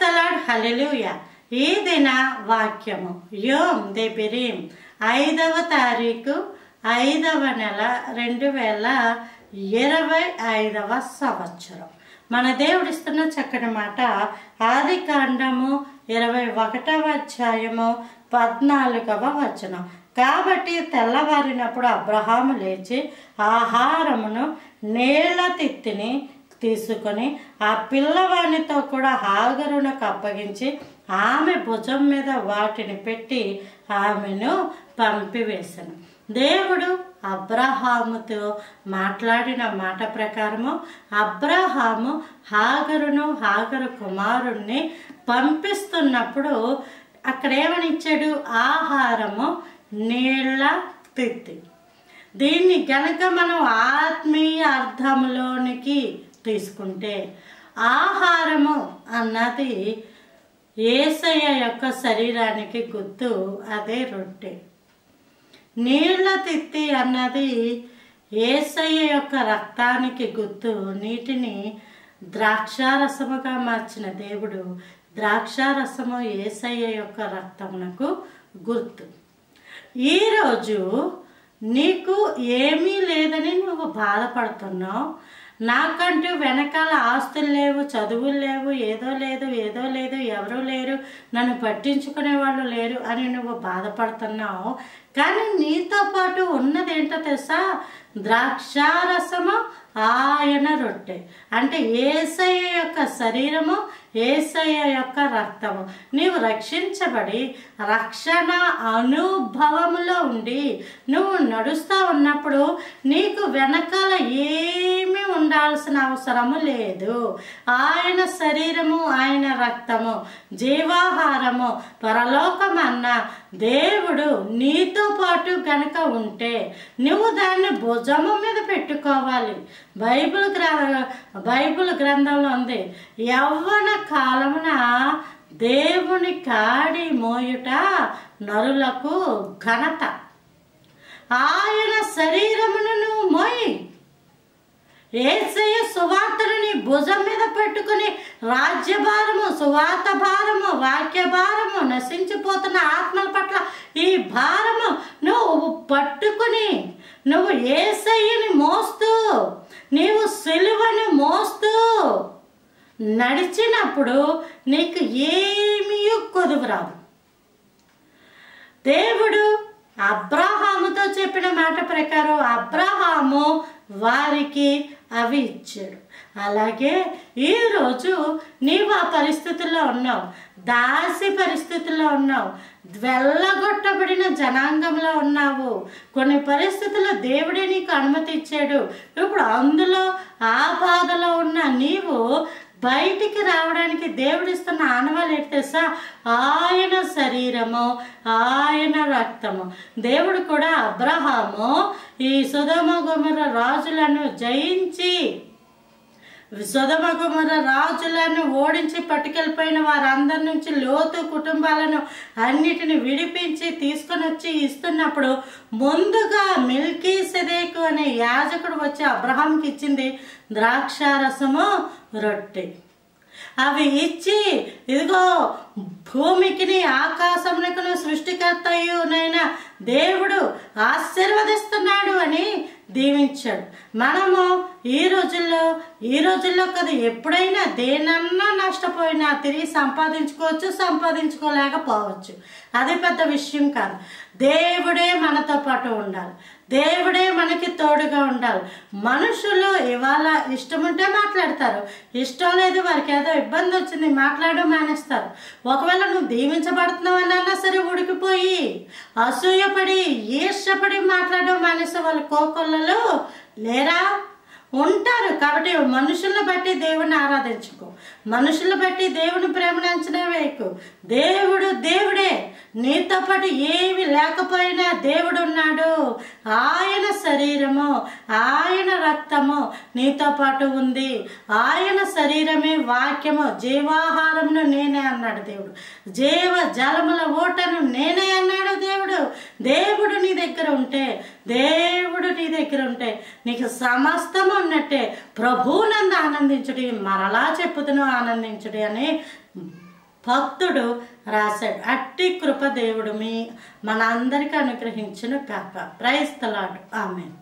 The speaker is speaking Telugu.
ప్రైజ్ ద లార్డ్, హల్లెలూయా. ఈ దిన వాక్యము యోమ్ దెబిరీం 5వ తారీఖు 5వ నెల 2025వ సంవత్సరం. మన దేవుడిస్తున్న చక్కని మాట ఆదికాండము 21వ అధ్యాయము 14వ వచనం. కాబట్టి తెల్లవారినప్పుడు అబ్రహాము లేచి ఆహారమును నీళ్ల తిత్తిని తీసుకొని ఆ పిల్లవానితో కూడా హాగరునకు అప్పగించి ఆమె భుజం మీద వాటిని పెట్టి ఆమెను పంపివేశాను. దేవుడు అబ్రహాముతో మాట్లాడిన మాట ప్రకారము అబ్రహాము హాగరు కుమారుణ్ణి పంపిస్తున్నప్పుడు అక్కడ ఏమని ఇచ్చాడు? ఆహారము నీళ్ల తిత్తి. దీన్ని గనక మనం ఆత్మీయ అర్థంలోనికి తీసుకుంటే ఆహారము అన్నది యేసయ్య యొక్క శరీరానికి గుర్తు, అదే రొట్టె. నీళ్ల తిత్తి అన్నది యేసయ్య యొక్క రక్తానికి గుర్తు. నీటిని ద్రాక్షారసముగా మార్చిన దేవుడు, ద్రాక్షారసము యేసయ్య యొక్క రక్తమునకు గుర్తు. ఈరోజు నీకు ఏమీ లేదని నువ్వు బాధపడుతున్నావు. నాకంటూ వెనకాల ఆస్తులు లేవు, చదువులు లేవు, ఏదో లేదు, ఎవరూ లేరు, నన్ను పట్టించుకునే వాళ్ళు లేరు అని నువ్వు బాధపడుతున్నావు. కానీ నీతో పాటు ఉన్నదేంటో తెలుసా? ద్రాక్షారసము, ఆయన రొట్టె. అంటే యేసయ్య యొక్క శరీరము, యేసయ్య యొక్క రక్తము. నీవు రక్షించబడి రక్షణ అనుభవములో ఉండి నువ్వు నడుస్తూ ఉన్నప్పుడు నీకు వెనకాల ఏమీ ఉండాల్సిన అవసరము లేదు. ఆయన శరీరము, ఆయన రక్తము, జీవాహారము, పరలోకమన్న దేవుడు నీతో పాటు గనక ఉంటే నువ్వు దాన్ని భుజము మీద పెట్టుకోవాలి. బైబిల్ గ్రంథంలో ఉంది, యవ్వన కాలమున దేవుని కాడి మోయుట నరులకు ఘనత. ఆయన శరీరమును నువ్వు మోయి యేసయ్య సువార్తను నీ భుజం మీద పెట్టుకుని రాజ్యభారము, సువార్త భారము, వాక్య భారము, నశించిపోతున్న ఆత్మల పట్ల ఈ భారము నువ్వు పట్టుకుని నువ్వు యేసయ్యని మోస్తూ, నీవు సిలువని మోస్తూ నడిచినప్పుడు నీకు ఏమీ కొదువు రాదు. దేవుడు అబ్రహాముతో చెప్పిన మాట ప్రకారం అబ్రహాము వారికి అవి ఇచ్చాడు. అలాగే ఈరోజు నీవు ఆ పరిస్థితుల్లో ఉన్నావు, దాసి పరిస్థితుల్లో ఉన్నావు, వెళ్ళగొట్టబడిన జనాంగంలో ఉన్నావు. కొన్ని పరిస్థితుల్లో దేవుడే నీకు అనుమతి ఇచ్చాడు. ఇప్పుడు అందులో ఆ బాధలో ఉన్న నీవు బయటికి రావడానికి దేవుడిస్తున్న ఆనవాళ్ళు ఏంటి తెలుసా? ఆయన శరీరము, ఆయన రక్తము. దేవుడు కూడా అబ్రహాము ఈ సొదొమ గొమొర్రా రాజులను జయించి, సొదొమ గొమొర్రా రాజులను ఓడించి పట్టుకెళ్ళిపోయిన వారందరి నుంచి లోతు కుటుంబాలను అన్నిటిని విడిపించి తీసుకొని వచ్చి ఇస్తున్నప్పుడు ముందుగా మెల్కీసెదెకు అనే యాజకుడు వచ్చి అబ్రహాంకి ఇచ్చింది ద్రాక్షారసము, రొట్టె. అవి ఇచ్చి ఇదిగో భూమికిని ఆకాశమునకును సృష్టికర్తయునైన దేవుడు ఆశీర్వదిస్తున్నాడు అని దీవించాడు. మనము ఈ రోజుల్లో కదా ఎప్పుడైనా దేనన్నా నష్టపోయినా తిరిగి సంపాదించుకోవచ్చు, సంపాదించుకోలేకపోవచ్చు. అది పెద్ద విషయం కాదు. దేవుడే మనతో పాటు ఉండాలి, దేవుడే మనకి తోడుగా ఉండాలి. మనుషులు ఇవాళ ఇష్టం ఉంటే మాట్లాడతారు, ఇష్టం లేదు వారికి ఏదో ఇబ్బంది వచ్చింది మాట్లాడడం మానేస్తారు. ఒకవేళ నువ్వు దీవించబడుతున్నావు అన్నా సరే ఉడికిపోయి అసూయపడి ఈర్ష్యపడి మాట్లాడడం మానేసే వాళ్ళు కోకొల్లలో లేరా? ఉంటారు. కాబట్టి మనుషులను బట్టి దేవుని ఆరాధించుకో, మనుషులను బట్టి దేవుని ప్రేమను అంచనా వేయకు. దేవుడు దేవుడే, నీతో పాటు ఏమి లేకపోయినా దేవుడు ఉన్నాడు. ఆయన శరీరము, ఆయన రక్తము నీతో పాటు ఉంది. ఆయన శరీరమే వాక్యము, జీవాహారమును నేనే అన్నాడు దేవుడు. జీవ జలముల ఊటను నేనే అన్నాడు దేవుడు. దేవుడు నీ దగ్గర ఉంటే, దేవుడు నీ దగ్గర ఉంటే నీకు సమస్తము ఉన్నట్టే. ప్రభువునందు ఆనందించుడి, మరలా చెప్పుతును ఆనందించుడి అని భక్తుడు రాశాడు. అట్టి కృప దేవుడు మన అందరికీ అనుగ్రహించును కాక. Praise the lord. ఆమేన్.